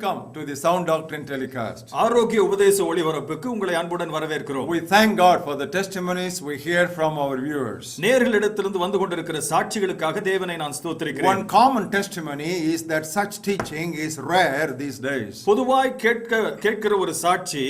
welcome to the Sound Doctrine telecast. ஆரோக்கிய உபதேச ஒளிபரப்புக்கு உங்களை அன்புடன் வரவேற்கிறோம். We thank God for the testimonies we hear from our viewers. நேயர்களிடத்திலிருந்து வந்து கொண்டிருக்கிற சாட்சிகளுக்காக தேவனை நான் ஸ்தோத்திரிக்கிறேன். One common testimony is that such teaching is rare these days. பொதுவாய் கேட்கிற ஒரு சாட்சி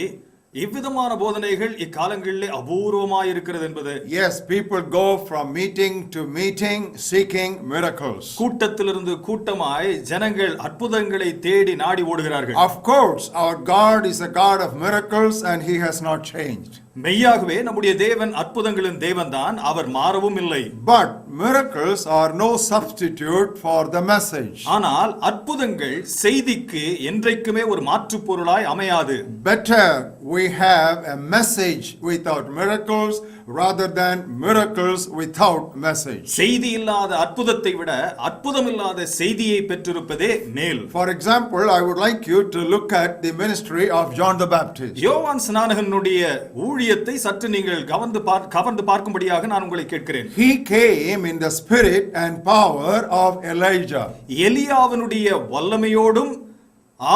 இவ்விதமான போதனைகள் இக்காலங்களிலே அபூர்வமாய் இருக்கிறது என்பது. Yes, people go from meeting to meeting seeking miracles. கூட்டத்திலிருந்து கூட்டமாய் ஜனங்கள் அற்புதங்களை தேடி நாடி ஓடுகிறார்கள். Of course, our God is a God of miracles and he has not changed. மெய்யாகவே நம்முடைய தேவன் அற்புதங்களின் தேவன்தான், அவர் மாறவும் இல்லை. But miracles are no substitute for the message. ஆனால் அற்புதங்கள் செய்திக்கு என்றைக்குமே ஒரு மாற்று பொருளாய் அமையாது. Better we have a message without miracles rather than miracles without message. செய்தி இல்லாத அற்புதத்தை விட அற்புதம் இல்லாத செய்தியை பெற்றிருப்பதே மேல். For example, I would like you to look at the ministry of John the Baptist. யோவான் ஸ்நானகனுடைய ஊழியத்தை சற்று நீங்கள் கவர்ந்து பார்க்கும்படியாக நான் உங்களை கேட்கிறேன். He came in the spirit and power of Elijah. எலியாவினுடைய வல்லமையோடும்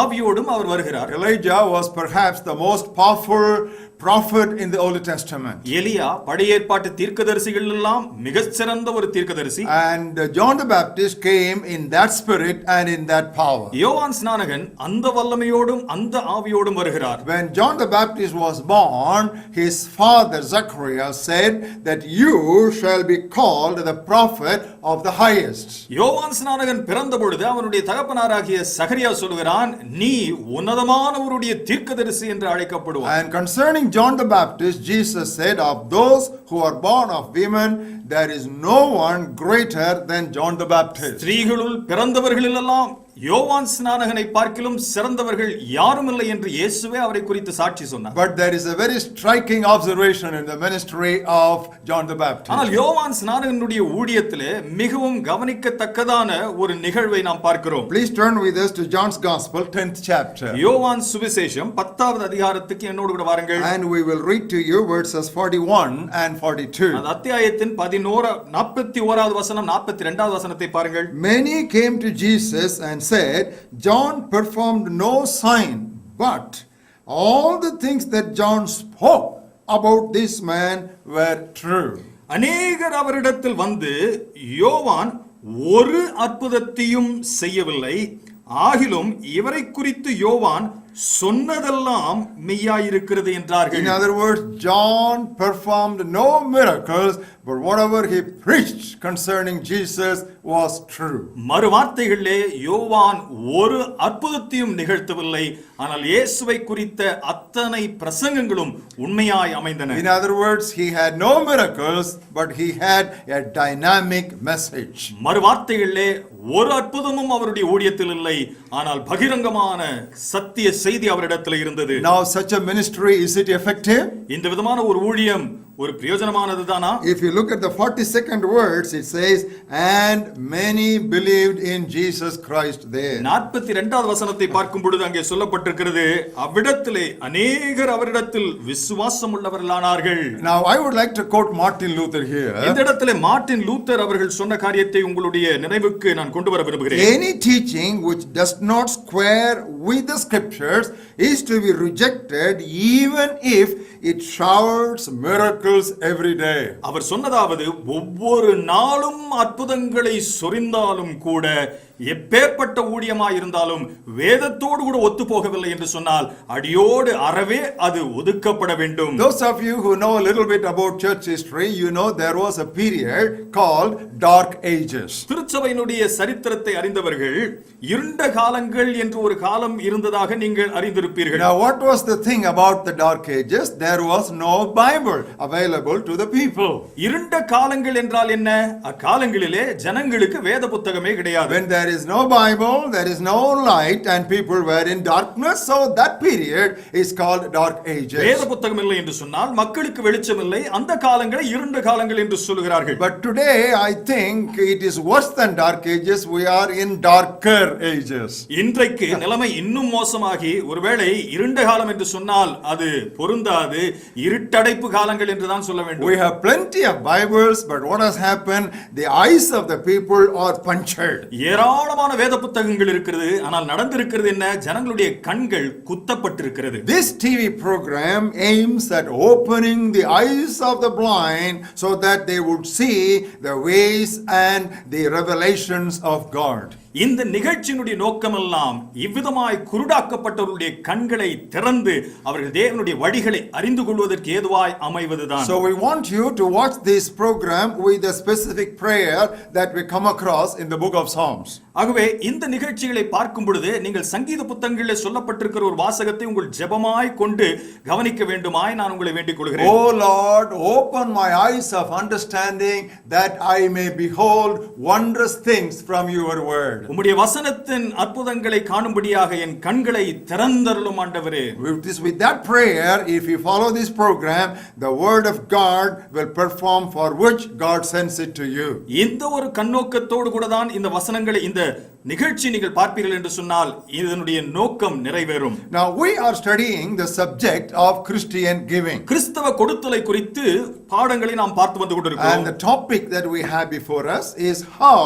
ஆவியோடும் அவர் வருகிறார். Elijah was perhaps the most powerful prophet in the Old Testament. எலியா பழைய ஏற்பாட்டு தீர்க்கதரிசிகள் எல்லாம் மிகச்சிறந்த ஒரு தீர்க்கதரிசி. And John the Baptist came in that spirit and in that power. யோவான் ஸ்நானகன் அந்த வல்லமையோடும் அந்த ஆவியோடும் வருகிறார். When John the Baptist was born, his father Zacharias said that you shall be called the prophet of the highest. யோவான் ஸ்நானகன் பிறந்த பொழுது அவனுடைய தகப்பனாராகிய சகரியா சொல்கிறான், நீ உன்னதமானவருடைய தீர்க்கதரிசி என்று அழைக்கப்படுவாய். And concerning John the Baptist, Jesus said, of those who are born of women, there is no one greater than John the Baptist. ஸ்திரீகளுள் பிறந்தவர்களிலெல்லாம் யோவான் ஸ்நானகனை பார்க்கிலும் சிறந்தவர்கள் யாரும் இல்லை என்று இயேசுவே அவரை குறித்து சாட்சி சொன்னார். But there is a very striking observation in the ministry of John the Baptist. ஆனால் யோவான் ஸ்நானகனுடைய ஊழியத்திலே மிகவும் கவனிக்கத்தக்கதான ஒரு நிகழ்வை நாம் பார்க்கிறோம். Please turn with us to John's Gospel, 10th chapter. யோவான் சுவிசேஷம் 10வது அதிகாரத்துக்கு என்னோடு கூட வாருங்கள். And we will read to you verses 41 and 42. அந்த அத்தியாயத்தின் 41வது வசனம் 42வது வசனத்தை பாருங்கள். Many came to Jesus and said, John performed no sign, but all the things that John spoke about this man were true. அநேகர் அவரிடத்தில் வந்து, யோவான் ஒரு அற்புதத்தையும் செய்யவில்லை, ஆகிலும் இவரை குறித்து யோவான் சொன்னதெல்லாம் மெய்யாயிருக்கிறது என்றார்கள். In other words, John performed no miracles, but whatever he preached concerning Jesus was true. மறு வார்த்தைகளிலே யோவான் ஒரு அற்புதத்தையும் நிகழ்த்தவில்லை, ஆனால் இயேசுவை குறித்த அத்தனை பிரசங்கங்களும் உண்மையாய் அமைந்தன. In other words, he had no miracles, but he had a dynamic message. மறு வார்த்தைகளிலே ஒரு அற்புதமும் அவருடைய ஊழியத்தில் இல்லை, ஆனால் பகிரங்கமான சத்திய செய்தி அவரிடத்தில் இருந்தது. Now such a ministry, is it effective? இந்த விதமான ஒரு ஊழியம் ஒரு பிரயோஜனமானது தானா? If you look at the 42nd words, it says, and many believed in Jesus Christ there. 42வது வசனத்தை பார்க்கும் பொழுது அங்கே சொல்லப்பட்டிருக்கிறது, அவ்விடத்திலே அநேகர் அவரிடத்தில் விசுவாசம் உள்ளவர்களானார்கள். Now I would like to quote Martin Luther here. இந்த இடத்திலே மார்ட்டின் லூத்தர் அவர்கள் சொன்ன காரியத்தை உங்களுடைய நினைவுக்கு நான் கொண்டு வர விரும்புகிறேன். Any teaching which does not square with the scriptures is to be rejected, even if it showers miracles every day. அவர் சொன்னதாவது, ஒவ்வொரு நாளும் அற்புதங்களை சொரிந்தாலும் கூட, எப்பேற்பட்ட ஊழியமாய் இருந்தாலும் வேதத்தோடு கூட ஒத்து போகவில்லை என்று சொன்னால் அடியோடு அறவே அது ஒதுக்கப்பட வேண்டும். Those of you who know a little bit about church history, you know there was a period called Dark Ages. திருச்சபையினுடைய சரித்திரத்தை அறிந்தவர்கள் இருண்ட காலங்கள் என்று ஒரு காலம் இருந்ததாக நீங்கள் அறிந்திருப்பீர்கள். Now what was the thing about the Dark Ages? There was no Bible available to the people. இருண்ட காலங்கள் என்றால் என்ன? அக்காலங்களிலே ஜனங்களுக்கு வேத புத்தகமே கிடையாது. When there is no Bible, there is no light, and people were in darkness, so that period is called Dark Ages. வேத புத்தகம் இல்லை என்று சொன்னால் மக்களுக்கு வெளிச்சம் இல்லை, அந்த காலங்களை இருண்ட காலங்கள் என்று சொல்கிறார்கள். But today I think it is worse than Dark Ages. We are in darker ages. இன்றைக்கு நிலைமை இன்னும் மோசமாகி, ஒருவேளை இருண்ட காலம் என்று சொன்னால் அது பொருந்தாது, இருட்டடைப்பு காலங்கள் என்று தான் சொல்ல வேண்டும். We have plenty of Bibles, but what has happened? The eyes of the people are punctured. ஏராளமான வேத புத்தகங்கள் இருக்கிறது. ஆனால் நடந்திருக்கிறது என்ன? ஜனங்களுடைய கண்கள் குத்தப்பட்டிருக்கிறது. This TV program aims at opening the eyes of the blind so that they would see the ways and the revelations of God. இந்த நிகழ்ச்சியினுடைய நோக்கமெல்லாம் இவ்விதமாய் குருடாக்கப்பட்டவருடைய கண்களை திறந்து அவர்கள் தேவனுடைய வழிகளை அறிந்து கொள்வதற்கு ஏதுவாய் அமைவதுதான். So we want you to watch this program with a specific prayer that we come across in the book of Psalms. ஆகவே இந்த நிகழ்ச்சிகளை பார்க்கும் பொழுது நீங்கள் சங்கீத புத்தகங்களில் சொல்லப்பட்டிருக்கிற ஒரு வாசகத்தை உங்கள் ஜெபமாய் கொண்டு கவனிக்க வேண்டுமாய் நான் உங்களை வேண்டிக் கொள்கிறேன். Oh Lord, open my eyes of understanding that I may behold wondrous things from your word. உம்முடைய வசனத்தின் அற்புதங்களை காணும்படியாக என் கண்களை திறந்தருளும் ஆண்டவரே. With that prayer, if you follow this program, the word of God will perform for which God sends it to you. இந்த ஒரு கண்ணோக்கத்தோடு கூட தான் இந்த வசனங்களை இந்த நிகழ்ச்சி நீங்கள் பார்ப்பீர்கள் என்று சொன்னால் இதனுடைய நோக்கம் நிறைவேறும். Now we are studying the subject of Christian giving. கிறிஸ்தவ கொடுத்தலை குறித்து பாடங்களை நாம் பார்த்து வந்து கொண்டிருக்கிறோம். And the topic that we have before us is how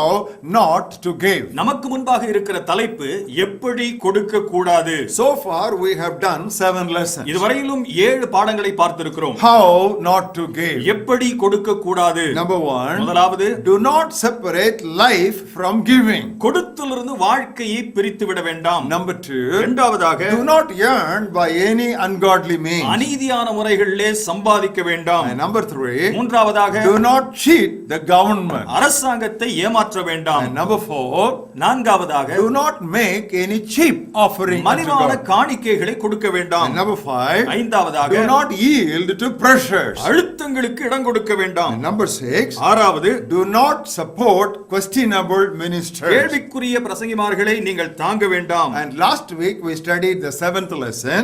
not to give. நமக்கு முன்பாக இருக்கிற தலைப்பு எப்படி கொடுக்க கூடாது. So far we have done 7 lessons. இதுவரையிலும் 7 பாடங்களை பார்த்திருக்கிறோம். How not to give. எப்படி கொடுக்க கூடாது. Number 1, முதலாவது, do not separate life from giving. கொடுத்தலிருந்து வாழ்க்கையை பிரித்து விட வேண்டாம். Number 2, இரண்டாவதாக, do not earn by any ungodly means. அநீதியான முறைகளிலே சம்பாதிக்க வேண்டாம். And number 3, மூன்றாவதாக, do not cheat the government. அரசாங்கத்தை ஏமாற்ற வேண்டாம். And number 4, நான்காவதாக, do not make any cheap offering unto மலிவான God. காணிக்கைகளை கொடுக்க வேண்டாம். And number 5, ஐந்தாவதாக, do not yield to pressures. அழுத்தங்களுக்கு இடம் கொடுக்க வேண்டாம். And number 6, ஆறாவது, do not support questionable ministers. கேள்விக்குரிய பிரசங்கிமார்களை நீங்கள் தாங்க வேண்டாம். And last week we studied the 7th lesson.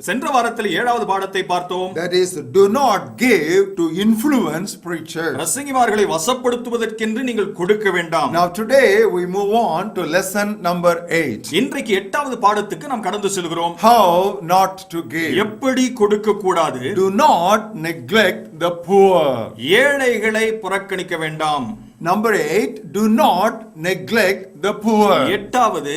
சென்ற வாரத்தில் 7வது பாடத்தை பார்த்தோம். That is, do not give to influence preachers. பிரசங்கிமார்களை வசப்படுத்துவதற்கென்று நீங்கள் கொடுக்க வேண்டாம். Now today we move on to lesson number 8. இன்றைக்கு 8வது பாடத்துக்கு நாம் கடந்து செல்கிறோம். How not to give. எப்படி கொடுக்க கூடாது. Do not neglect the poor. ஏழைகளை புறக்கணிக்க வேண்டாம். Number 8, do not neglect the poor. 8வது,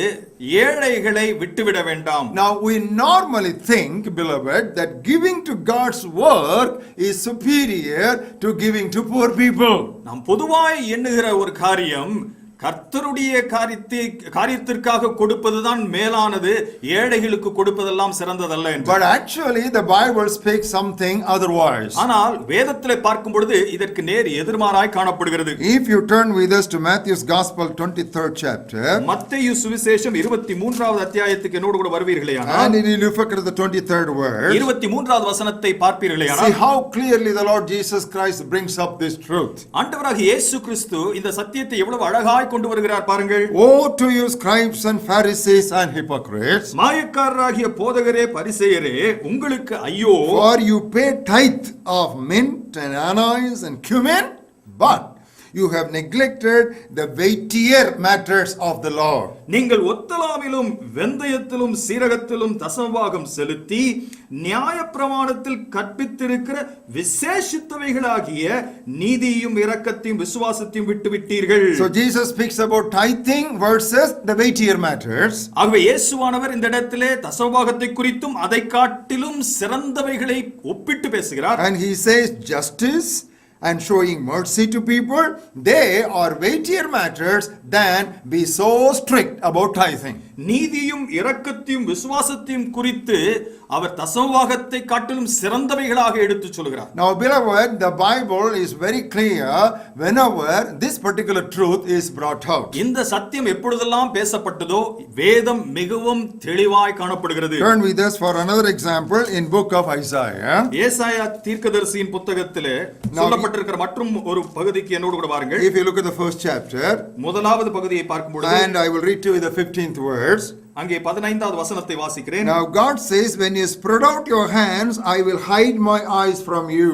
ஏழைகளை விட்டுவிட வேண்டாம். Now we normally think, beloved, that giving to God's work is superior to giving to poor people. நாம் பொதுவாய் எண்ணுகிற ஒரு காரியம், கர்த்தருடைய காரியத்திற்காக கொடுப்பதுதான் மேலானது, ஏழைகளுக்கு கொடுப்பதெல்லாம் சிறந்ததல்ல என்று. But actually the Bible speaks something otherwise. ஆனால் வேதத்திலே பார்க்கும் பொழுது இதற்கு நேர் எதிர்மாறாய் காணப்படுகிறது. If you turn with us to Matthew's Gospel 23rd chapter, மத்தேயு சுவிசேஷம் 23வது அத்தியாயத்துக்கு என்னோடு கூட வருவீர்களேயானால், and if you look at the 23rd verse, 23வது வசனத்தை பார்ப்பீர்களேயானால், see how clearly the Lord Jesus Christ brings up this truth. ஆண்டவராகிய இயேசு கிறிஸ்து இந்த சத்தியத்தை எவ்வளவு அழகாய் கொண்டு வருகிறார் பாருங்கள். Woe to you scribes and Pharisees and hypocrites, மாயக்காரராகிய போதகரே பரிசேயரே, உங்களுக்கு ஐயோ! for you pay tithe of mint and anise and cumin, but you have neglected the weightier matters of the law. நீங்கள் ஒத்தலாமிலும் வெந்தயத்திலும் சீரகத்திலும் தசமபாகம் செலுத்தி நியாயப்பிரமாணத்தில் கற்பித்திருக்கிற விசேஷித்தவைகளாகிய நீதியும் இரக்கத்தையும் விசுவாசத்தையும் விட்டுவிட்டீர்கள். So Jesus speaks about tithing versus the weightier matters. ஆகவே இயேசுவானவர் இந்த இடத்திலே தசமபாகத்தை குறித்தும் அதை காட்டிலும் சிறந்தவைகளை ஒப்பிட்டு பேசுகிறார். And he says justice and showing mercy to people, they are weightier matters than be so strict about tithing. நீதியும் இரக்கத்தையும் விசுவாசத்தையும் குறித்து அவர் தசமபாகத்தை காட்டிலும் சிறந்தவைகளாக எடுத்துச் சொல்கிறார். Now beloved, the Bible is very clear whenever this particular truth is brought out. இந்த சத்தியம் எப்பொழுதெல்லாம் பேசப்பட்டதோ வேதம் மிகவும் தெளிவாய் காணப்படுகிறது. Turn with us for another example in book of Isaiah. ஏசாயா தீர்க்கதரிசியின் புத்தகத்திலே சொல்லப்பட்டிருக்கிற மற்றும் ஒரு பகுதிக்கு என்னோடு கூட பாருங்கள். If you look at the first chapter, முதலாவது பகுதியை பார்க்கும் பொழுது, and I will read to you the 15th verse. அங்கே 15வது வசனத்தை வாசிக்கிறேன். Now God says, when you spread out your hands, I will hide my eyes from you.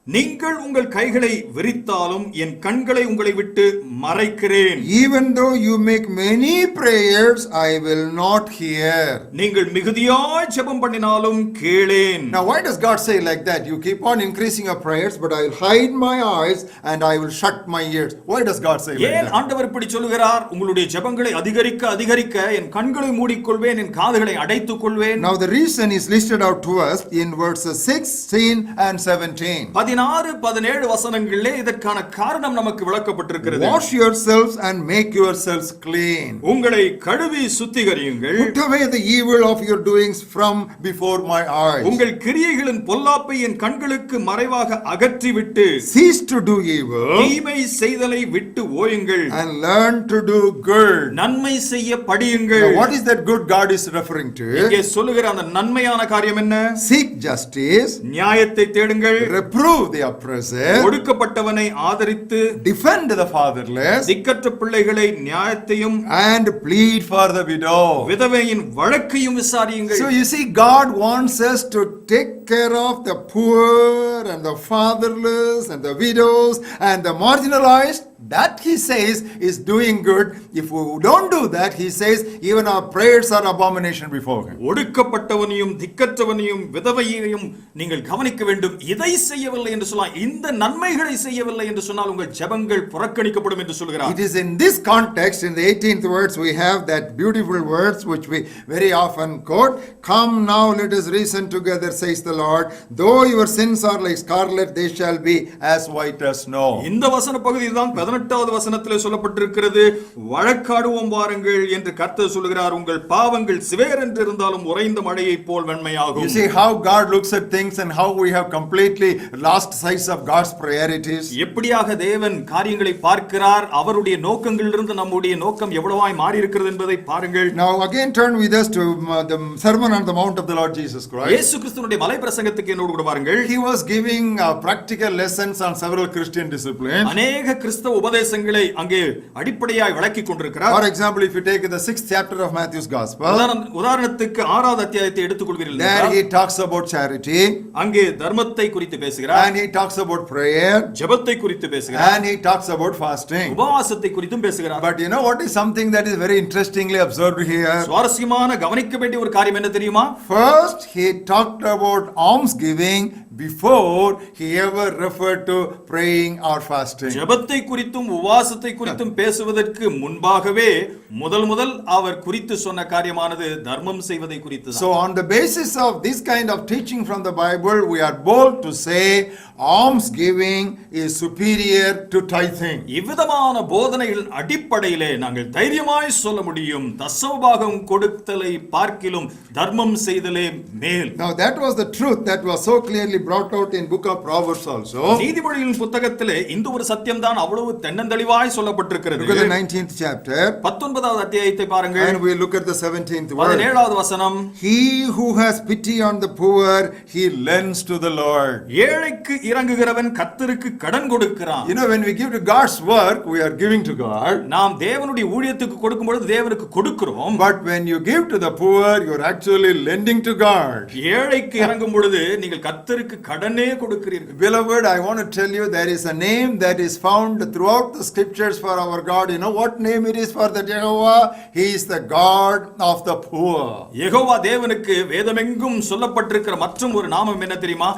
நீங்கள் உங்கள் கைகளை விரித்தாலும் என் கண்களை உங்களை விட்டு மறைக்கிறேன். Even though you make many prayers, I will not hear. நீங்கள் மிகுதியாய் ஜெபம் பண்ணினாலும் கேளேன். Now why does God say like that? You keep on increasing your prayers, but I will hide my eyes and I will shut my ears. Why does God say like ஏன் that? ஆண்டவர் இப்படி சொல்லுகிறார்? உங்களுடைய ஜெபங்களை அதிகரிக்க அதிகரிக்க என் கண்களை மூடிக்கொள்வேன், என் காதுகளை அடைத்துக் கொள்வேன். Now the reason is listed out to us in verses 16 and 17. 16-17 வசனங்களிலே இதற்கான காரணம் நமக்கு விளக்கப்பட்டிருக்கிறது. Wash yourselves and make yourselves clean. உங்களை கழுவி சுத்திகரியுங்கள். Put away the evil of your doings from before my eyes. உங்கள் கிரியைகளின் பொல்லாப்பை என் கண்களுக்கு மறைவாக அகற்றிவிட்டு Cease to do evil தீமை செய்தலை விட்டு ஓயுங்கள். and learn to do good. நன்மை செய்ய படியுங்கள். Now what is that good God is referring to? இங்கே சொல்லுகிற அந்த நன்மையான காரியம் என்ன? Seek justice, நியாயத்தை தேடுங்கள். reprove the oppressor, ஒடுக்கப்பட்டவனை ஆதரித்து defend the fatherless, திக்கற்ற பிள்ளைகளை நியாயத்தையும் and plead for the widow. விதவையின் வழக்கையும் விசாரியுங்கள். So you see, God wants us to take care of the poor and the fatherless and the widows and the marginalized. That he says is doing good. If we don't do that, he says even our prayers are abomination before him. ஒடுக்கப்பட்டவனையும் திக்கற்றவனையும் விதவையையும் நீங்கள் கவனிக்க வேண்டும். இதை செய்யவில்லை என்று சொல்லலாம், இந்த நன்மைகளை செய்யவில்லை என்று சொன்னால் உங்கள் ஜெபங்கள் புறக்கணிக்கப்படும் என்று சொல்கிறார். It is in this context, in the 18th words, we have that beautiful words which we very often quote. Come now, let us reason together, says the Lord. Though your sins are like scarlet, they shall be as white as snow. இந்த வசன பகுதி தான் 18வது வசனத்திலே சொல்லப்பட்டிருக்கிறது. வழக்காடுவோம் வாருங்கள் என்று கர்த்தர் சொல்கிறார். உங்கள் பாவங்கள் சிவேர் என்று இருந்தாலும் உறைந்த மழையைப் போல் வெண்மையாகும். You see how God looks at things and how we have completely lost sight of God's priorities. எப்படியாக தேவன் காரியங்களை பார்க்கிறார், அவருடைய நோக்கங்களிலிருந்து நம்முடைய நோக்கம் எவ்வளவாய் மாறி இருக்கிறது என்பதை பாருங்கள். Now again turn with us to the Sermon on the Mount of the Lord Jesus Christ. இயேசு கிறிஸ்துவினுடைய மலை பிரசங்கத்துக்கு என்னோடு கூட பாருங்கள். He was giving practical lessons on several Christian disciplines. அநேக கிறிஸ்தவ உபதேசங்களை அங்கே அடிப்படையாய் விளக்கிக் கொண்டிருக்கிறார். For example, if you take the 6th chapter of Matthew's Gospel, உதாரணத்துக்கு 6வது அத்தியாயத்தை எடுத்துக்கொள்வீர்கள் there என்றால், he talks about charity, அங்கே தர்மத்தை குறித்து பேசுகிறார், and he talks about prayer, ஜெபத்தை குறித்து பேசுகிறார், and he talks about fasting. உபவாசத்தை குறித்தும் பேசுகிறார். But you know what is something that is very interestingly observed here? சுவாரஸ்யமான கவனிக்க வேண்டிய ஒரு காரியம் என்ன தெரியுமா? First, he talked about almsgiving before he ever referred to praying or fasting. ஜெபத்தை குறித்தும் உபவாசத்தை குறித்தும் பேசுவதற்கு முன்பாகவே முதல் அவர் குறித்து சொன்ன காரியமானது தர்மம் செய்வதை குறித்து. So on the basis of this kind of teaching from the Bible, we are bold to say almsgiving is superior to tithing. இவ்விதமான போதனைகள் அடிப்படையிலே நாங்கள் தைரியமாய் சொல்ல முடியும், தசமபாகம் கொடுத்தலை பார்க்கிலும் தர்மம் செய்தலே மேல். Now that was the truth that was so clearly brought out in book of Proverbs also. நீதிமொழிகளின் புத்தகத்திலே இந்த ஒரு சத்தியம் தான் அவ்வளவு தென்னந்தெளிவாய் சொல்லப்பட்டிருக்கிறது. Look at the 19th chapter. 19வது அத்தியாயத்தை பாருங்கள். And we look at the 17th word. 17வது வசனம். He who has pity on the poor, he lends to the Lord. ஏழைக்கு இறங்குகிறவன் கர்த்தருக்கு கடன் கொடுக்கிறான். You know, when we give to God's work, we are giving to God. நாம் தேவனுடைய ஊழியத்துக்கு கொடுக்கும் பொழுது தேவனுக்கு கொடுக்கிறோம். But when you give to the poor, you are actually lending to God. ஏழைக்கு இறங்கும் பொழுது நீங்கள் கர்த்தருக்கு கடனே கொடுக்கிறீர்கள். Beloved, I want to tell you there is a name that is found throughout the scriptures for our God. You know what name it is for the Jehovah? He is the God of the poor. Jehovah தேவனுக்கு வேதமெங்கும் சொல்லப்பட்டிருக்கிற மற்றும் ஒரு நாமம் என்ன தெரியுமா?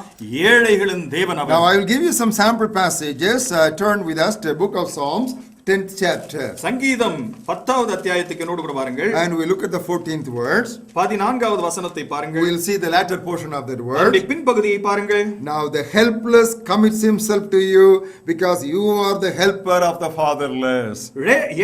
ஏழைகளின் தேவன் அவர். Now I will give you some sample passages. Turn with us to the book of Psalms, 10th chapter. சங்கீதம் 10வது அத்தியாயத்துக்கு என்னோடு கூட பாருங்கள். And we look at the 14th words. 14வது வசனத்தை பாருங்கள். We will see the latter portion of that word. அதனுடைய பின்பகுதியை பாருங்கள். Now the helpless commits himself to you because you are the helper of the fatherless.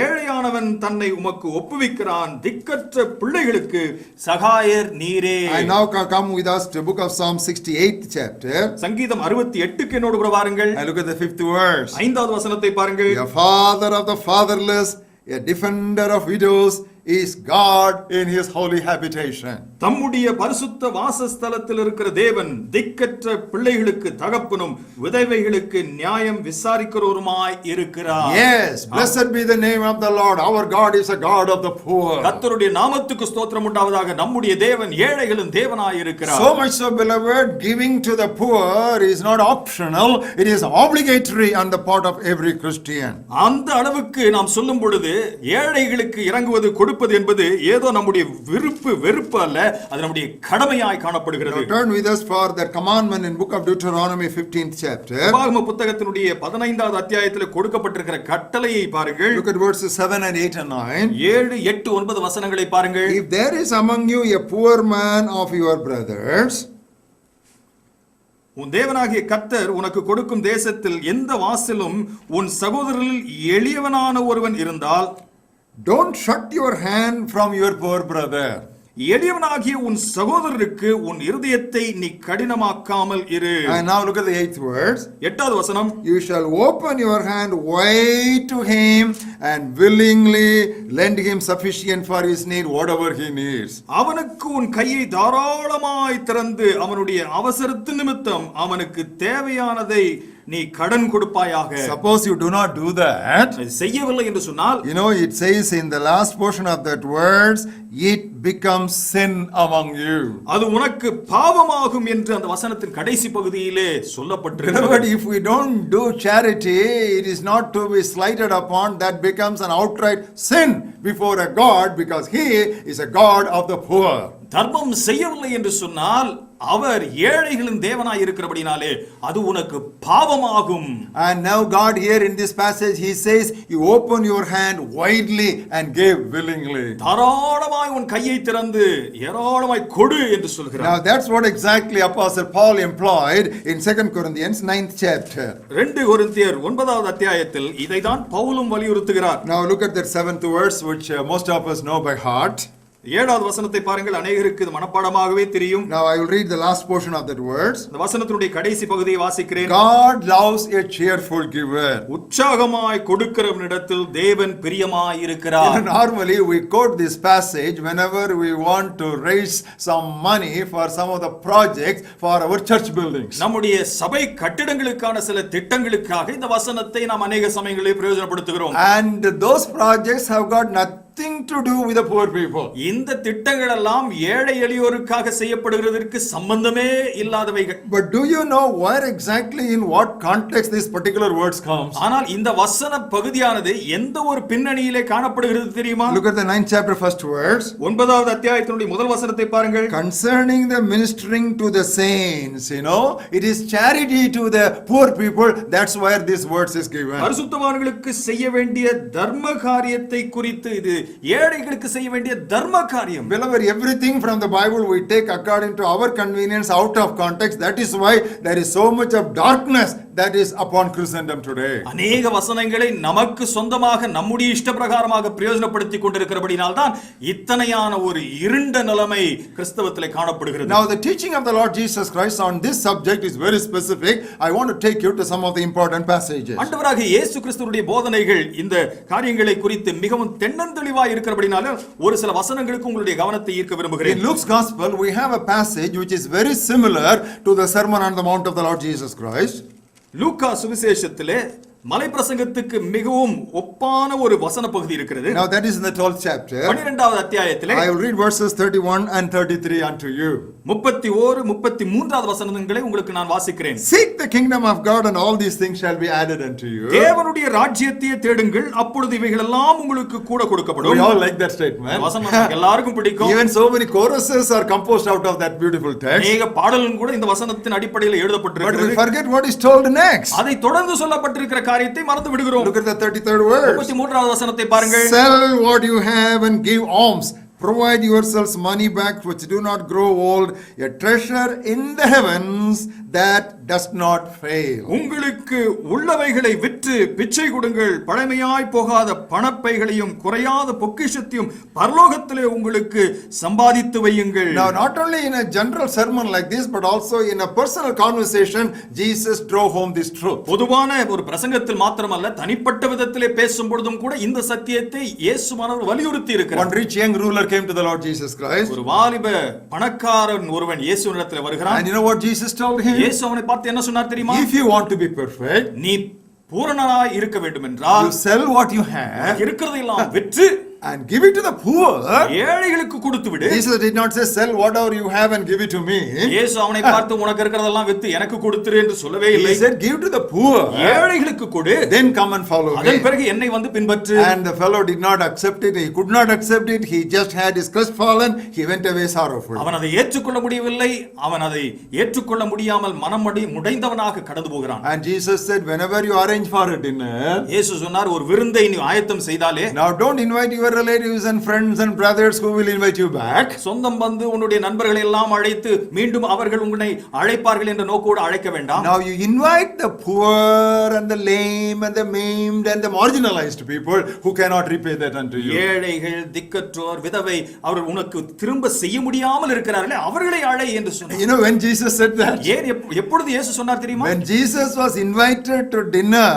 ஏழையானவன் தன்னை உமக்கு ஒப்புவிக்கிறான், திக்கற்ற பிள்ளைகளுக்கு சகாயர் நீரே. And now come with us to book of Psalm 68th chapter. சங்கீதம் 68க்கு என்னோடு கூட பாருங்கள். And look at the 5th verse. 5வது வசனத்தை பாருங்கள். A father of the fatherless, a defender of widows, is God in his holy habitation. தம்முடைய பரிசுத்த வாசஸ்தலத்தில் இருக்கிற தேவன் திக்கற்ற பிள்ளைகளுக்கு தகப்பனும் விதவைகளுக்கு நியாயம் விசாரிக்கிறவருமாய் இருக்கிறார். Yes, blessed be the name of the Lord. Our God is a God of the poor. கர்த்தருடைய நாமத்துக்கு ஸ்தோத்திரம் உண்டாவதாக. நம்முடைய தேவன் ஏழைகளின் தேவனாய் இருக்கிறார். So much so, beloved, giving to the poor is not optional, it is obligatory on the part of every Christian. அந்த அளவுக்கு நாம் சொல்லும் பொழுது ஏழைகளுக்கு இறங்குவது கொடுப்பது என்பது ஏதோ நம்முடைய விருப்பு வெறுப்பு அல்ல, அது நம்முடைய கடமையாய் காணப்படுகிறது. Now turn with us for that commandment in book of Deuteronomy 15th chapter. உபாகம புத்தகத்தினுடைய 15வது அத்தியாயத்தில் கொடுக்கப்பட்டிருக்கிற கட்டளையை பாருங்கள். Look at verses 7 and 8 and 9. 7, 8, 9 வசனங்களை பாருங்கள். If there is among you a poor man of your brothers, உன் தேவனாகிய கர்த்தர் உனக்கு கொடுக்கும் தேசத்தில் எந்த வாசலும் உன் சகோதரரில் எளியவனான ஒருவன் இருந்தால், don't shut your hand from your poor brother. எளியவனாகிய உன் சகோதரருக்கு உன் இருதயத்தை நீ கடினமாக்காமல் இரு. And now look at the 8th verse. 8வது வசனம். You shall open your hand wide to him and willingly lend him sufficient for his need, whatever he needs. அவனுக்கு உன் கையை தாராளமாய் திறந்து அவனுடைய அவசரத்து நிமித்தம் அவனுக்கு தேவையானதை நீ கடன் கொடுப்பாயாக. Suppose you do not do that. செய்யவில்லை என்று சொன்னால், you know, it says in the last portion of that words, it becomes sin among you. அது உனக்கு பாவமாகும் என்று அந்த வசனத்தின் கடைசி பகுதியிலே சொல்லப்பட்டிருக்கிறது. But if we don't do charity, it is not to be slighted upon. That becomes an outright sin before a God, because he is a God of the poor. தர்மம் செய்யவில்லை என்று சொன்னால் அவர் ஏழைகளின் தேவனாய் இருக்கிறபடினாலே அது உனக்கு பாவமாகும். And now God here in this passage, he says, you open your hand widely and give willingly. தாராளமாய் உன் கையை திறந்து ஏராளமாய் கொடு என்று சொல்கிறார். Now that's what exactly Apostle Paul employed in 2 Corinthians 9th chapter. 2 கொரிந்தியர் 9வது அத்தியாயத்தில் இதைதான் பவுலும் வலியுறுத்துகிறார். Now look at that 7th verse, which most of us know by heart. 7வது வசனத்தை பாருங்கள். அநேகருக்கு இது மனப்பாடமாகவே தெரியும். Now I will read the last portion of that verse. இந்த வசனத்தினுடைய கடைசி பகுதியை வாசிக்கிறேன். God loves a cheerful giver. உற்சாகமாய் கொடுக்கிறவனிடத்தில் தேவன் பிரியமாய் இருக்கிறார். Normally we quote this passage whenever we want to raise some money for some of the projects for our church buildings. நம்முடைய சபை கட்டிடங்களுக்கான சில திட்டங்களுக்காக இந்த வசனத்தை நாம் அநேக சமயங்களில் பிரயோஜனப்படுத்துகிறோம். And those projects have got nothing to do with the poor people. இந்த திட்டங்கள் எல்லாம் ஏழை எளியோருக்காக செய்யப்படுகிறதற்கு சம்பந்தமே இல்லாதவைகள். But do you know where exactly, in what context this particular words comes? ஆனால் இந்த வசன பகுதியானது எந்த ஒரு பின்னணியிலே காணப்படுகிறது தெரியுமா? Look at the 9th chapter first verse. 9வது அத்தியாயத்தினுடைய முதல் வசனத்தை பாருங்கள். Concerning the ministering to the saints, you know, it is charity to the poor people. That's where this verse is given. பரிசுத்தவான்களுக்கு செய்ய வேண்டிய தர்ம காரியத்தை குறித்து இது ஏழைகளுக்கு செய்ய வேண்டிய தர்ம காரியம். Beloved, everything from the Bible we take according to our convenience out of context. That is why there is so much of darkness that is upon Christendom today. அநேக வசனங்களை நமக்கு சொந்தமாக நம்முடைய இஷ்ட பிரகாரமாக பிரயோஜனப்படுத்திக் கொண்டிருக்கிறபடியால் தான் இத்தனையான ஒரு இருண்ட நிலைமை கிறிஸ்தவத்திலே காணப்படுகிறது. Now the teaching of the Lord Jesus Christ on this subject is very specific. I want to take you to some of the important passages. ஆண்டவராகிய இயேசு கிறிஸ்துவுடைய போதனைகள் இந்த காரியங்களை குறித்து மிகவும் தென்னந்தெளிவாய் இருக்கிறபடியால் ஒரு சில வசனங்களுக்கு உங்களுடைய கவனத்தை ஈர்க்க விரும்புகிறேன். In Luke's Gospel we have a passage which is very similar to the Sermon on the Mount of the Lord Jesus Christ. லூக்கா சுவிசேஷத்திலே மலை பிரசங்கத்துக்கு மிகவும் ஒப்பான ஒரு வசன பகுதி இருக்கிறது. Now that is in the 12th chapter. 12வது அத்தியாயத்திலே I will read verses 31 and 33 unto you. 31, 33வது வசனங்களை உங்களுக்கு நான் வாசிக்கிறேன். Seek the kingdom of God and all these things shall be added unto you. தேவனுடைய ராஜ்யத்தை தேடுங்கள் அப்பொழுது இவைகள் எல்லாம் உங்களுக்கு கூட கொடுக்கப்படும். We all like that statement. வசனம் எல்லாருக்கும் பிடிக்கும். Even so many choruses are composed out of that beautiful text. அநேக பாடல்கள் கூட இந்த வசனத்தின் அடிப்படையில் எழுதப்பட்டிருக்கிறது. But we forget what is told next. அதை தொடர்ந்து சொல்லப்பட்டிருக்கிற காரியத்தை மறந்து விடுகிறோம். Look at the 33rd verse. 33வது வசனத்தை பாருங்கள். Sell what you have and give alms. Provide yourselves money back which do not grow old, a treasure in the heavens that does not fail. உங்களுக்கு உள்ளவைகளை விற்று பிச்சை கொடுங்கள், பழமையாய் போகாத பணப்பைகளையும் குறையாத பொக்கிஷத்தையும் பரலோகத்திலே உங்களுக்கு சம்பாதித்து வையுங்கள். Now, not only in a general sermon like this, but also in a personal conversation, Jesus drove home this truth. பொதுவான ஒரு பிரசங்கத்தில் மாத்திரமல்ல, தனிப்பட்ட விதத்திலே பேசும் பொழுதும் கூட இந்த சத்தியத்தை இயேசுவானவர் வலியுறுத்தி இருக்கிறார். One rich young ruler came to the Lord Jesus Christ. ஒரு வாலிப பணக்காரன் ஒருவன் இயேசுவினிடத்தில் வருகிறான். And you know what Jesus told him? இயேசு அவனை பார்த்து என்ன சொன்னார் தெரியுமா? If you want to be perfect, நீ பூரணனாய் இருக்க வேண்டும் என்றால் you sell what you have இருக்கிறதையெல்லாம் விற்று and give it to the poor. ஏழைகளுக்கு கொடுத்து விடு. Jesus did not say sell whatever you have and give it to me. இயேசு அவனை பார்த்து உனக்கு இருக்கிறதெல்லாம் வித்து எனக்கு கொடுத்துரு என்று சொல்லவே இல்லை. He said give to the poor. ஏழைகளுக்கு கொடு. Then come and follow me. அதன் பிறகு என்னை வந்து பின்பற்று. And the fellow did not accept it. He could not accept it. He just had his crest fallen. He went away sorrowful. அவன் அதை ஏற்றுக்கொள்ள முடியவில்லை. அவன் அதை ஏற்றுக்கொள்ள முடியாமல் மனமடி முடைந்தவனாக கடந்து போகிறான். And Jesus said whenever you arrange for a dinner, இயேசு சொன்னார் ஒரு விருந்தை நீ ஆயத்தம் செய்தாலே, now don't invite your relatives and friends and brothers who will invite you back. சொந்தம் வந்து உன்னுடைய நண்பர்களை எல்லாம் அழைத்து மீண்டும் அவர்கள் உன்னை அழைப்பார்கள் என்ற நோக்கோடு அழைக்க வேண்டாம். Now you invite the poor and the lame and the maimed and the marginalized people who cannot repay that unto you. ஏழைகள், திக்கற்றோர், விதவை, அவர்கள் உனக்கு திரும்ப செய்ய முடியாமல் இருக்கிறார்களே அவர்களை அழை என்று சொன்னார். You know when Jesus said that? ஏன் எப்பொழுது இயேசு சொன்னார் தெரியுமா? When Jesus was invited to dinner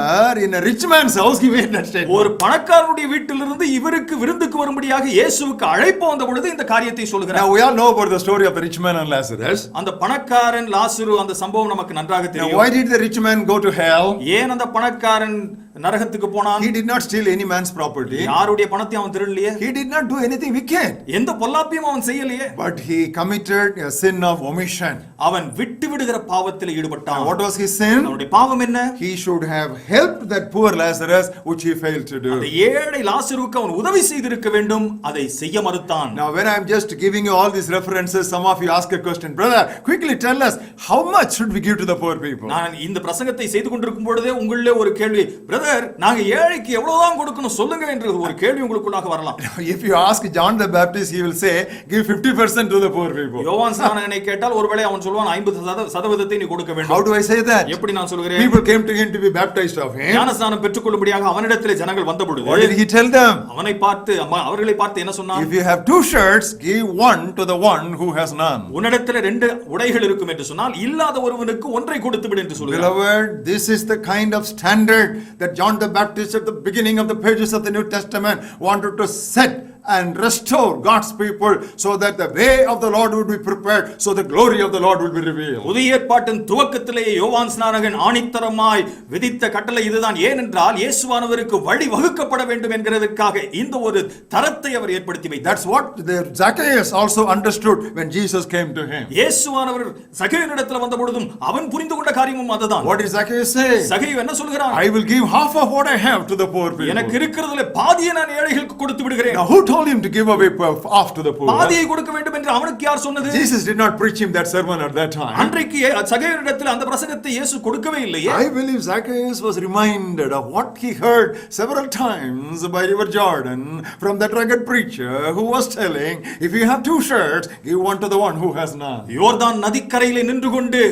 in a rich man's house, he made that statement. ஒரு பணக்காரனுடைய வீட்டிலிருந்து இவருக்கு விருந்துக்கு வரும்படியாக இயேசுவுக்கு அழைப்பு வந்த பொழுது இந்த காரியத்தை சொல்கிறார். Now we all know about the story of the rich man and Lazarus. அந்த பணக்காரன் லாசரு அந்த சம்பவம் நமக்கு நன்றாக Now தெரியும். why did the rich man go to hell? ஏன் அந்த பணக்காரன் நரகத்துக்கு போனான்? He did not steal any man's property. யாருடைய பணத்தை அவன் திருடலையே. He did not do anything wicked. எந்த பொல்லாப்பையும் அவன் செய்யலையே. But he committed a sin of omission. அவன் விட்டு விடுகிற பாவத்தில் ஈடுபட்டான். What was his sin? அவனுடைய பாவம் என்ன? He should have helped that poor Lazarus, which he failed to do. அந்த ஏழை லாசருக்கு அவன் உதவி செய்திருக்க வேண்டும், அதை செய்ய மறுத்தான். Now when I am just giving you all these references, some of you ask a question, brother, quickly tell us, how much should we give to the poor people? நான் இந்த பிரசங்கத்தை செய்து கொண்டிருக்கும் பொழுதே உங்களிலே ஒரு கேள்வி, பிரதர் நாங்க ஏழைக்கு எவ்வளவுதான் கொடுக்கணும் சொல்லுங்க என்ற ஒரு கேள்வி உங்களுக்குள்ளாக வரலாம். If you ask John the Baptist, he will say, give 50% to the poor people. யோவான் ஸ்நானகனை கேட்டால் ஒருவேளை அவன் சொல்வான் 50% நீ கொடுக்க வேண்டும். How do I say that? எப்படி நான் சொல்கிறேன்? People came to him to be baptized of him. ஞானஸ்நானம் பெற்றுக்கொள்ளும்படியாக அவனிடத்திலே ஜனங்கள் வந்த பொழுது What did he tell them? அவனை பார்த்து அவர்களை பார்த்து என்ன சொன்னான்? If you have 2 shirts, give one to the one who has none. உன்னிடத்திலே 2 உடைகள் இருக்கும் என்று சொன்னால் இல்லாத ஒருவனுக்கு ஒன்றை கொடுத்து விடு என்று சொல்கிறார். Beloved, this is the kind of standard that John the Baptist at the beginning of the pages of the New Testament wanted to set and restore God's people so that the way of the Lord would be prepared, so the glory of the Lord will be revealed. புதிய ஏற்பாட்டின் துவக்கத்திலேயே யோவான் ஸ்நானகன் ஆணித்தரமாய் விதித்த கட்டளை இதுதான். ஏனென்றால் இயேசுவானவருக்கு வழி வகுக்கப்பட வேண்டும் என்கிறதற்காக இந்த ஒரு தரத்தை அவர் ஏற்படுத்தி வைத்தார். That's what the Zacchaeus also understood when Jesus came to him. இயேசுவானவர் சகேயுவினிடத்தில் வந்த பொழுதும் அவன் புரிந்து கொண்ட காரியமும் அதுதான். What did Zacchaeus say? சகேயு என்ன சொல்கிறான்? I will give half of what I have to the poor people. எனக்கு இருக்கிறதிலே பாதியை நான் ஏழைகளுக்கு கொடுத்து விடுகிறேன். Now who told him to give away half to the poor? பாதியை கொடுக்க வேண்டும் என்று அவனுக்கு யார் சொன்னது? Jesus did not preach him that sermon at that time. அன்றைக்கு சகேயுவினிடத்தில் அந்த பிரசங்கத்தை இயேசு கொடுக்கவே இல்லையே. I believe Zacchaeus was reminded of what he heard several times by River Jordan from that rugged preacher who was telling, if you have 2 shirts, give one to the one who has none. யோர்தான் நதிக்கரையிலே நின்று கொண்டு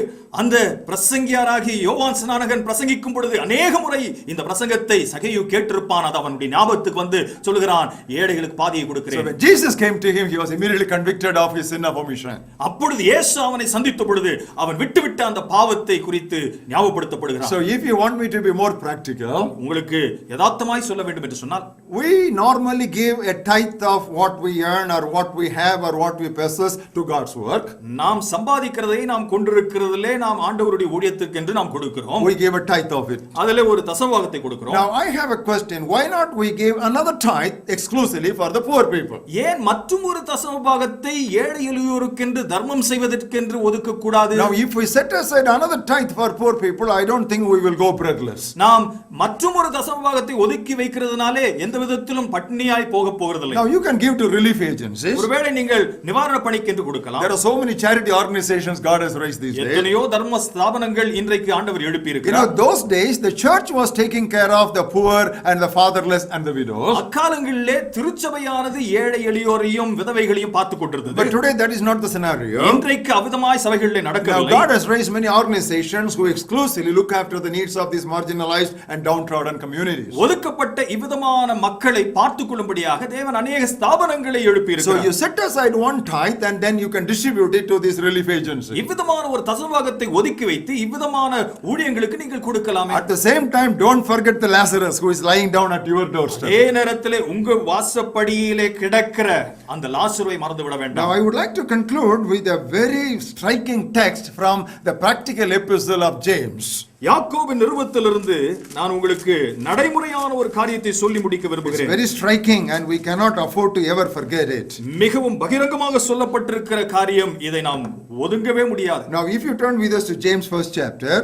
அந்த பிரசங்கியாராகி யோவான் ஸ்நானகன் பிரசங்கிக்கும் பொழுது அநேக முறை இந்த பிரசங்கத்தை சகேயு கேட்டிருப்பான். அது அவனுடைய ஞாபகத்துக்கு வந்து சொல்லுகிறான், ஏழைகளுக்கு பாதியை கொடுக்கிறேன். So when Jesus came to him, he was immediately convicted of his sin of omission. அப்பொழுது இயேசு அவனை சந்தித்த பொழுது அவன் விட்டுவிட்ட அந்த பாவத்தை குறித்து ஞாபகப்படுத்தப்படுகிறான். So if you want me to be more practical, உங்களுக்கு யதார்த்தமாய் சொல்ல வேண்டும் என்று சொன்னால், we normally give a tithe of what we earn or what we have or what we possess to God's work. நாம் சம்பாதிக்கிறதை நாம் கொண்டிருக்கிறதிலே நாம் ஆண்டவருடைய ஊழியத்துக்கு என்று நாம் கொடுக்கிறோம். We give a tithe of it. அதிலே ஒரு தசமபாகத்தை கொடுக்கிறோம். Now I have a question, why not we give another tithe exclusively for the poor people? ஏன் மற்றும் ஒரு தசமபாகத்தை ஏழை எளியோருக்கென்று தர்மம் செய்வதற்கென்று ஒதுக்க கூடாது? Now if we set aside another tithe for poor people, I don't think we will go breadless. நாம் மற்றும் ஒரு தசமபாகத்தை ஒதுக்கி வைக்கிறதுனாலே எந்த விதத்திலும் பட்டினியாய் போக போகிறதில்லை. Now you can give to relief agencies. ஒருவேளை நீங்கள் நிவாரண பணிக்கு என்று கொடுக்கலாம். There are so many charity organizations God has raised these days. எத்தனையோ தர்ம ஸ்தாபனங்கள் இன்றைக்கு ஆண்டவர் எழுப்பி இருக்கிறார். Those days the church was taking care of the poor and the fatherless and the widows. அக்காலங்களிலே திருச்சபையானது சபையானது ஏழை எளியோரையும் விதவைகளையும் பார்த்து கொண்டிருந்தது. But today that is not the scenario. இன்றைக்கு அவிதமாய் சபைகளிலே Now நடக்கவில்லை. God has raised many organizations who exclusively look after the needs of these marginalized and downtrodden communities. ஒதுக்கப்பட்ட இவ்விதமான மக்களை பார்த்துக் கொள்ளும்படியாக தேவன் அநேக ஸ்தாபனங்களை எழுப்பி So you இருக்கிறார். set aside one tithe and then you can distribute it to these relief agencies. இவ்விதமான ஒரு தசமபாகத்தை ஒதுக்கி வைத்து இவ்விதமான ஊழியங்களுக்கு நீங்கள் கொடுக்கலாமே. At the same time, don't forget the Lazarus who is lying down at your doorstep. அதே நேரத்திலே உங்க வாசப்படியிலே கிடக்கிற அந்த லாசருவை மறந்து விட Now வேண்டாம். I would like to conclude with a very striking text from the practical epistle of James. யாக்கோபின் நிருபத்திலிருந்து நான் உங்களுக்கு நடைமுறையான ஒரு காரியத்தை சொல்லி முடிக்க It's விரும்புகிறேன். very striking and we cannot afford to ever forget it. மிகவும் பகிரங்கமாக சொல்லப்பட்டிருக்கிற காரியம், இதை நாம் ஒதுங்கவே முடியாது. Now if you turn with us to James first chapter,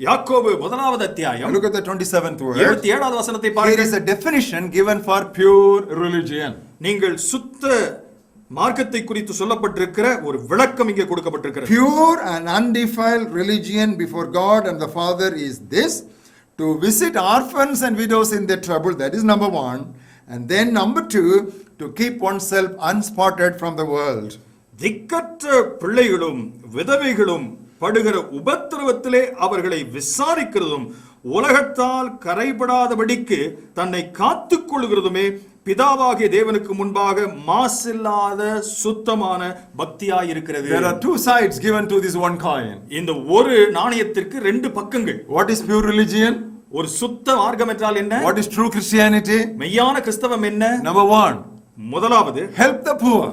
யாக்கோபு முதலாவது அத்தியாயம் look at the 27th verse. 27வது வசனத்தை Here பாருங்கள். is a definition given for pure religion. நீங்கள் சுத்த மார்க்கத்தை குறித்து சொல்லப்பட்டிருக்கிற ஒரு விளக்கம் இங்கே கொடுக்கப்பட்டிருக்கிறது. Pure and undefiled religion before God and the Father is this: to visit orphans and widows in their trouble. That is number one. And then number two, to keep oneself unspotted from the world. திக்கற்ற பிள்ளைகளும் விதவைகளும் படுகிற உபத்திரவத்திலே அவர்களை விசாரிக்கிறதும் உலகத்தால் கரைபடாதபடிக்கு தன்னை காத்துக் கொள்கிறதுமே பிதாவாகிய தேவனுக்கு முன்பாக மாசில்லாத சுத்தமான பக்தியாயிருக்கிறது. There are two sides given to this one coin. இந்த ஒரு நாணயத்திற்கு ரெண்டு பக்கங்கள். What is pure religion? ஒரு சுத்த மார்க்கம் என்றால் என்ன? What is true Christianity? மெய்யான கிறிஸ்தவம் என்ன? Number one, முதலாவது help the poor.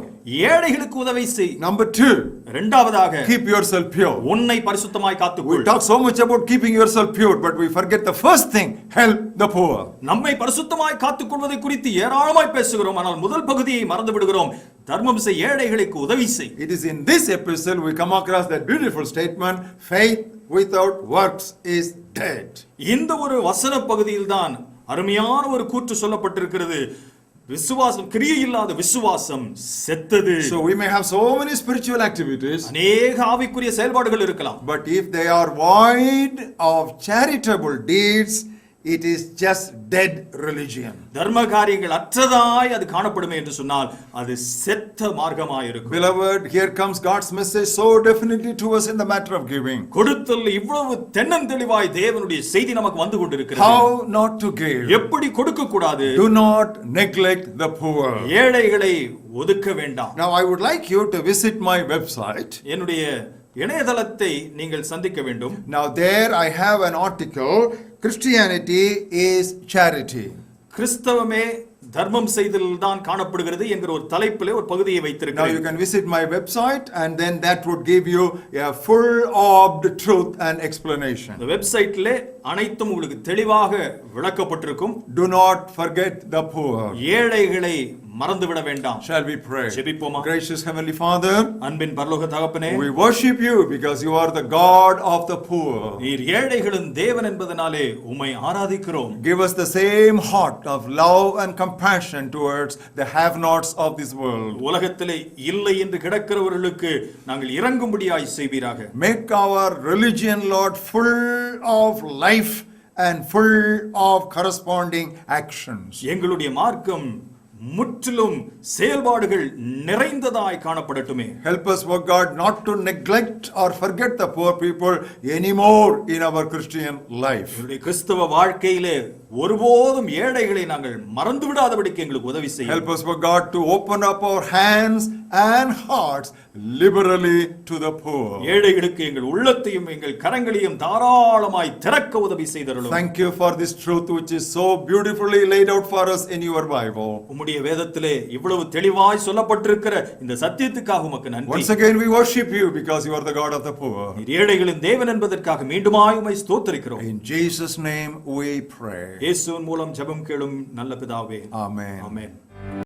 ஏழைகளுக்கு உதவி செய். Number two, இரண்டாவதாக keep yourself pure. உன்னை பரிசுத்தமாய் We காத்துக்கொள். talk so much about keeping yourself pure, but we forget the first thing: help the poor. நம்மை பரிசுத்தமாய் காத்துக்கொள்வதை குறித்து ஏராளமாய் பேசுகிறோம், ஆனால் முதல் பகுதியை மறந்து விடுகிறோம். தர்மம் செய், ஏழைகளுக்கு உதவி செய். It is in this epistle we come across that beautiful statement: faith without works is dead. இந்த ஒரு வசன பகுதியில் தான் அருமையான ஒரு கூற்று சொல்லப்பட்டிருக்கிறது. விசுவாசம், கிரியை இல்லாத விசுவாசம் செத்தது. So we may have so many spiritual activities, அநேக ஆவிக்குரிய செயல்பாடுகள் இருக்கலாம். but if they are void of charitable deeds, it is just dead religion. தர்ம காரியங்கள் அற்றதாய் அது காணப்படுமே என்று சொன்னால் அது செத்த மார்க்கமாய் இருக்கும். Beloved, here comes God's message so definitely to us in the matter of giving. கொடுத்தல் இவ்வளவு தென்னந்தெளிவாய் தேவனுடைய செய்தி நமக்கு வந்து கொண்டிருக்கிறது. How not to give. எப்படி கொடுக்க கூடாது? Do not neglect the poor. ஏழைகளை ஒதுக்க வேண்டாம். Now I would like you to visit my website. என்னுடைய இணையதளத்தை நீங்கள் சந்திக்க வேண்டும். Now there I have an article: Christianity is charity. கிறிஸ்தவமே தர்மம் செய்தல் தான் காணப்படுகிறது என்கிற ஒரு தலைப்பிலே ஒரு பகுதியை Now you வைத்திருக்கிறேன். can visit my website and then that would give you a full-orbed truth and explanation. இந்த வெப்சைட்ல அனைத்தும் உங்களுக்கு தெளிவாக விளக்கப்பட்டிருக்கும். Do not forget the poor. ஏழைகளை மறந்துவிட வேண்டாம். Shall we pray? ஜெபிப்போமா? Gracious Heavenly Father, அன்பின் பரலோக தகப்பனே, we worship you because you are the God of the poor. நீர் ஏழைகளின் தேவன் என்பதனாலே உம்மை ஆராதிக்கிறோம். Give us the same heart of love and compassion towards the have-nots of this world. உலகத்திலே இல்லை என்று கிடக்கிறவர்களுக்கு நாங்கள் இறங்கும்படியாய் செய்வீராக. Make our religion, Lord, full of life and full of corresponding actions. எங்களுடைய மார்க்கம் முற்றிலும் செயல்பாடுகள் நிறைந்ததாய் காணப்படட்டுமே. Help us, O God, not to neglect or forget the poor people anymore in our Christian life. எங்களுடைய கிறிஸ்தவ வாழ்க்கையிலே ஒருபோதும் ஏழைகளை நாங்கள் மறந்து விடாதபடிக்கு எங்களுக்கு உதவி செய்யும். Help us, O God, to open up our hands and hearts liberally to the poor. ஏழைகளுக்கு எங்கள் உள்ளத்தையும் எங்கள் கரங்களையும் தாராளமாய் திறக்க உதவி செய்தருளும். Thank you for this truth which is so beautifully laid out for us in your Bible. உம்முடைய வேதத்திலே இவ்வளவு தெளிவாய் சொல்லப்பட்டிருக்கிற இந்த சத்தியத்துக்காக உமக்கு நன்றி. Once again we worship you because you are the God of the poor. நீர் ஏழைகளின் தேவன் என்பதற்காக மீண்டுமாய் உம்மை ஸ்தோத்திரிக்கிறோம். In Jesus' name we pray. இயேசுவின் மூலம் ஜெபம் கேளும் நல்ல பிதாவே. Amen. ஆமென்.